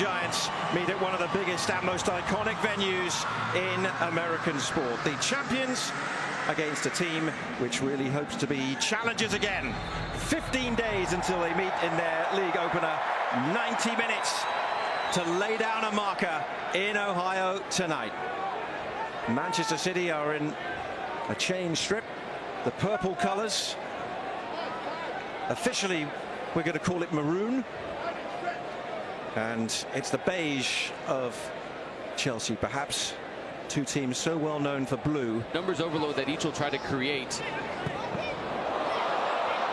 Giants meet at one of the biggest and most iconic venues in American sport. The champions against a team which really hopes to be challengers again. 15 days until they meet in their league opener. 90 minutes to lay down a marker in Ohio tonight. Manchester City are in a chain strip, the purple colours. Officially, we're going to call it maroon. And it's the beige of Chelsea, perhaps. Two teams so well known for blue. Numbers overload that each will try to create.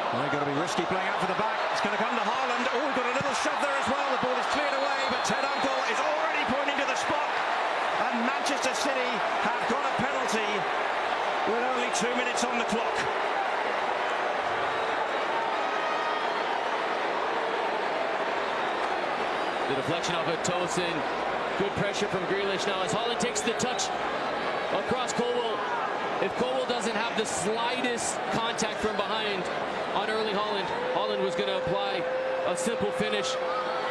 They're going to be risky playing out for the back. It's going to come to Haaland. Oh, we've got a little shove there as well. The ball is cleared away, but Ted Uncle is already pointing to the spot. And Manchester City have got a penalty with only 2 minutes on the clock. The deflection off of Tosin. Good pressure from Grealish now as Haaland takes the touch across Colwill. If Colwill doesn't have the slightest contact from behind on Erling Haaland, Haaland was going to apply a simple finish.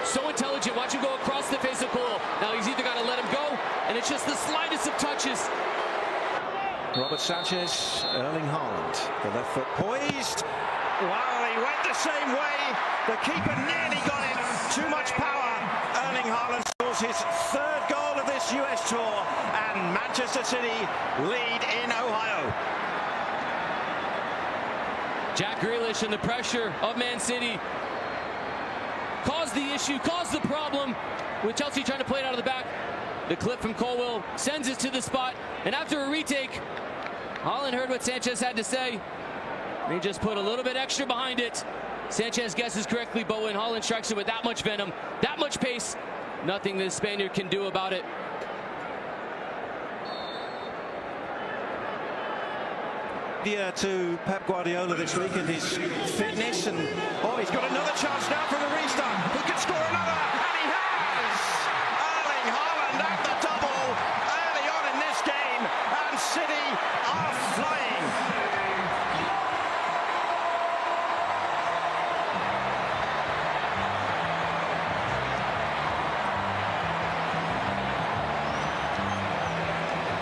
So intelligent. Watch him go across the face of Colwill. Now he's either got to let him go, and it's just the slightest of touches. Robert Sanchez, Erling Haaland. The left foot poised. Wow, he went the same way. The keeper nearly got him. Too much power. Erling Haaland scores his third goal of this US tour, and Manchester City lead in Ohio. Jack Grealish and the pressure of Man City caused the issue, caused the problem with Chelsea trying to play it out of the back. The clip from Colwill sends it to the spot, and after a retake, Haaland heard what Sanchez had to say. He just put a little bit extra behind it. Sanchez guesses correctly, but when Haaland strikes it with that much venom, that much pace, nothing the Spaniard can do about it. To Pep Guardiola this week and his fitness, and oh, he's got another chance now for the restart. He can score another, and he has! Erling Haaland at the double early on in this game, and City are flying.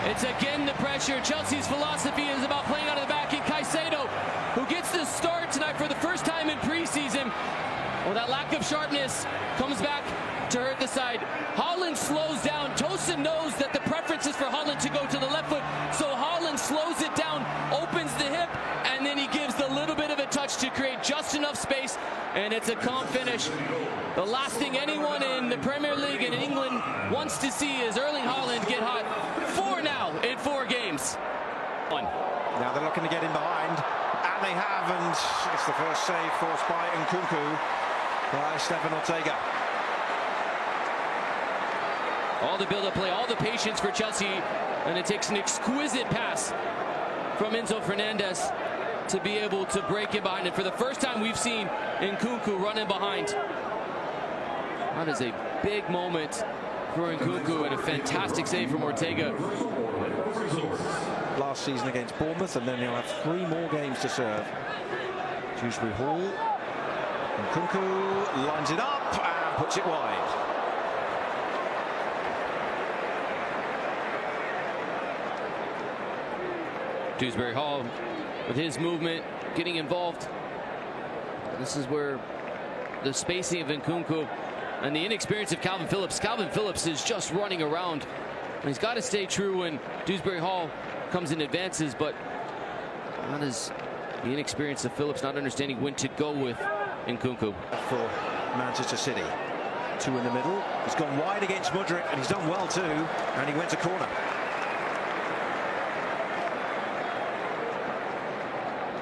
It's again the pressure. Chelsea's philosophy is about playing out of the back, and Caicedo, who gets the start tonight for the first time in preseason. Well, that lack of sharpness comes back to hurt the side. Haaland slows down. Tosin knows that the preference is for Haaland to go to the left foot, so Haaland slows it down, opens the hip, and then he gives the little bit of a touch to create just enough space, and it's a calm finish. The last thing anyone in the Premier League in England wants to see is Erling Haaland get hot. 4 now in 4 games. 1. Now they're looking to get in behind, and they have, and it's the first save forced by Nkunku by Stefan Ortega. All the build-up play, all the patience for Chelsea, and it takes an exquisite pass from Enzo Fernandez to be able to break in behind it. For the first time we've seen Nkunku running behind. That is a big moment for Nkunku, and a fantastic save from Ortega. Last season against Bournemouth, and then he'll have 3 more games to serve. Dewsbury Hall. Nkunku lines it up and puts it wide. Dewsbury Hall with his movement, getting involved. This is where the spacing of Nkunku and the inexperience of Calvin Phillips. Calvin Phillips is just running around. And he's got to stay true when Dewsbury Hall comes in advances, but that is the inexperience of Phillips not understanding when to go with Nkunku. For Manchester City. 2 in the middle. He's gone wide against Mudryk, and he's done well too, and he went to corner.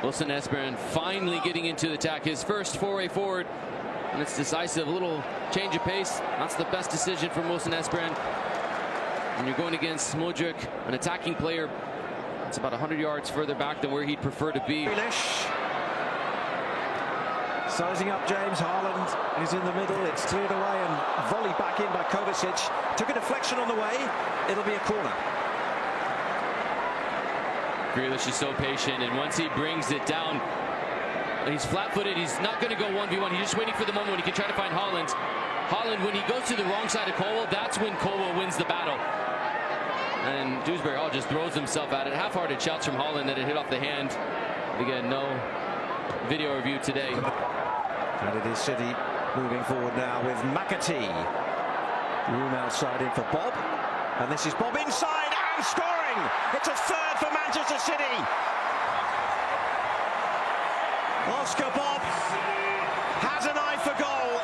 Wilson Esperan finally getting into the attack, his first foray forward, and it's decisive. A little change of pace. That's the best decision from Wilson Esperan. When you're going against Mudryk, an attacking player, it's about 100 yards further back than where he'd prefer to be. Grealish. Sizing up James Haaland is in the middle. It's cleared away and volleyed back in by Kovacic. Took a deflection on the way. It'll be a corner. Grealish is so patient, and once he brings it down, he's flat-footed. He's not going to go 1v1. He's just waiting for the moment when he can try to find Haaland. Holland, when he goes to the wrong side of Colwell, that's when Colwell wins the battle. And Dewsbury Hall just throws himself at it. Half-hearted shouts from Holland that it hit off the hand. But again, no video review today. And it is City moving forward now with McAtee. Room outside in for Bob. And this is Bob inside and scoring. It's a third for Manchester City. Oscar Bob has an eye for goal.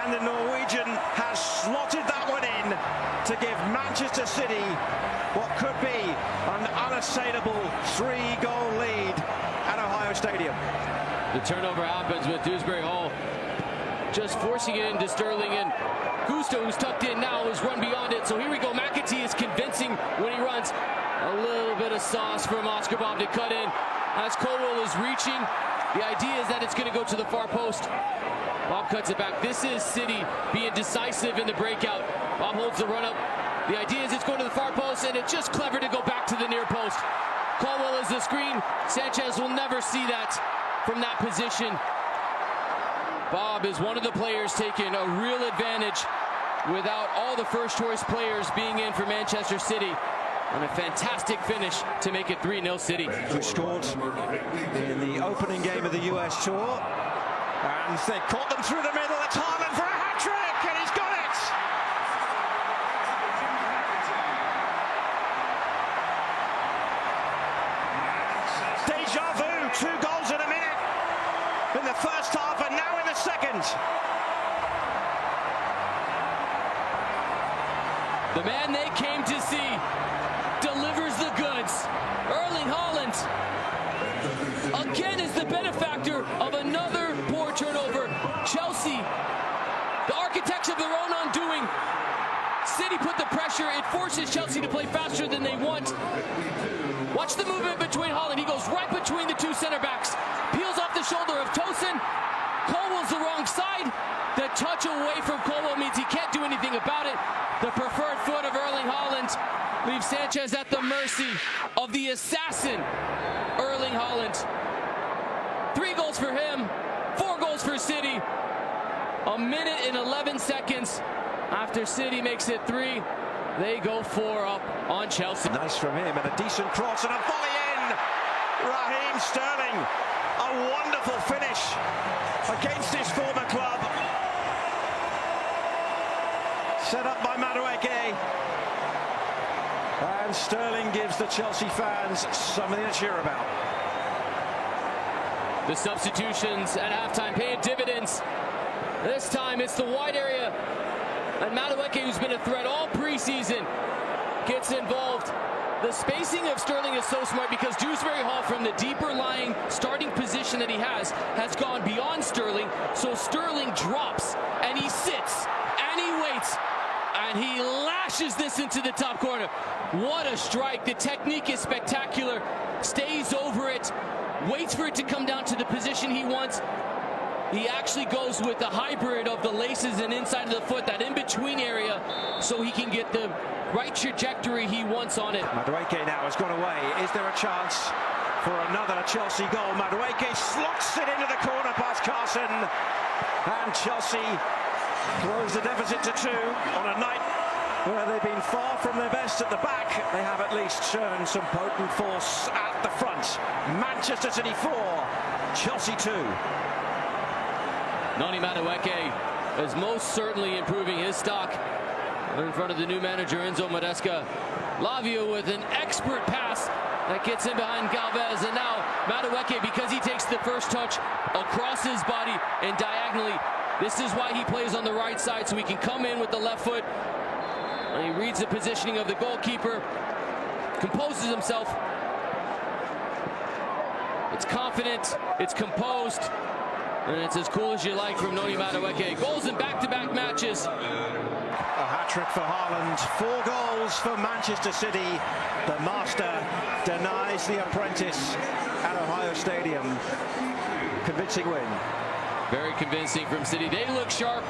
And the Norwegian has slotted that one in to give Manchester City what could be an unassailable 3-goal lead at Ohio Stadium. The turnover happens with Dewsbury Hall just forcing it into Sterling, and Gusto, who's tucked in now, has run beyond it. So here we go. McAtee is convincing when he runs. A little bit of sauce from Oscar Bob to cut in as Colwell is reaching. The idea is that it's going to go to the far post. Bob cuts it back. This is City being decisive in the breakout. Bob holds the run up. The idea is it's going to the far post, and it's just clever to go back to the near post. Colwell is the screen. Sanchez will never see that from that position. Bob is one of the players taking a real advantage without all the first choice players being in for Manchester City. And a fantastic finish to make it 3-0 City. Who scored in the opening game of the US Tour. And they caught them through the middle. It's Haaland for a hat-trick, and he's got it! Deja vu, 2 goals in a minute in the first half and now in the second. The man they came to see delivers the goods. Erling Haaland again is the benefactor of another poor turnover. Chelsea, the architects of their own undoing. City put the pressure. It forces Chelsea to play faster than they want. Watch the movement between Haaland. He goes right between the 2 center backs. Peels off the shoulder of Tosin. Colwell's the wrong side. The touch away from Colwell means he can't do anything about it. The preferred foot of Erling Haaland leaves Sanchez at the mercy of the assassin, Erling Haaland. 3 goals for him, 4 goals for City. 1 minute and 11 seconds after City makes it 3. They go 4 up on Chelsea. Nice from him, and a decent cross and a volley in. Raheem Sterling, a wonderful finish against his former club. Set up by Madueke. And Sterling gives the Chelsea fans something to cheer about. The substitutions at halftime paying dividends. This time it's the wide area. And Madueke, who's been a threat all preseason, gets involved. The spacing of Sterling is so smart because Dewsbury Hall, from the deeper lying starting position that he has gone beyond Sterling. So Sterling drops and he sits and he waits and he lashes this into the top corner. What a strike. The technique is spectacular. Stays over it, waits for it to come down to the position he wants. He actually goes with the hybrid of the laces and inside of the foot, that in-between area, so he can get the right trajectory he wants on it. Madueke now has gone away. Is there a chance for another Chelsea goal? Madueke slots it into the corner past Carson. And Chelsea close the deficit to 2 on a night where they've been far from their best at the back. They have at least shown some potent force at the front. Manchester City 4, Chelsea 2. Noni Madueke is most certainly improving his stock in front of the new manager, Enzo Maresca. Lavia with an expert pass that gets in behind Galvez, and now Madueke, because he takes the first touch across his body and diagonally. This is why he plays on the right side, so he can come in with the left foot. And he reads the positioning of the goalkeeper, composes himself. It's confident, it's composed, and it's as cool as you like from Noni Madueke. Goals in back-to-back matches. A hat-trick for Haaland, 4 goals for Manchester City. The master denies the apprentice at Ohio Stadium. Convincing win. Very convincing from City. They look sharp.